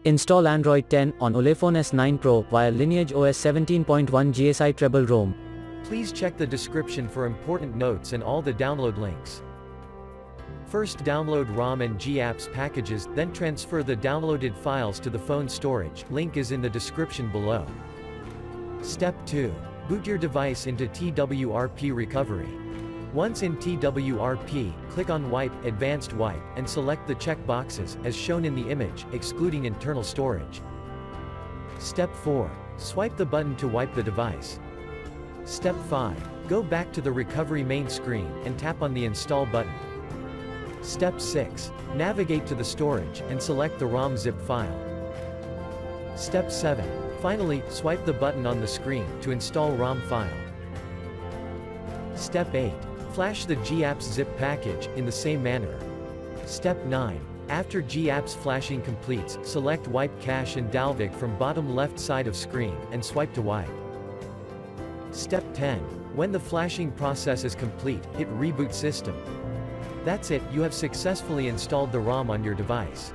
Install Android 10 on Ulefone S9 Pro via LineageOS 17.1 GSI Treble ROM. Please check the description for important notes and all the download links. First, download ROM and GApps packages, then transfer the downloaded files to the phone storage. Link is in the description below. Step 2. Boot your device into TWRP recovery. Once in TWRP, click on Wipe, Advanced Wipe, and select the check boxes, as shown in the image, excluding internal storage. Step 4. Swipe the button to wipe the device. Step 5. Go back to the recovery main screen, and tap on the Install button. Step 6. Navigate to the storage, and select the ROM zip file. Step 7. Finally, swipe the button on the screen, to install ROM file. Step 8. Flash the GApps zip package, in the same manner. Step 9. After GApps flashing completes, select Wipe Cache and dalvik from bottom left side of screen, and swipe to wipe. Step 10. When the flashing process is complete, hit Reboot System. That's it, you have successfully installed the ROM on your device.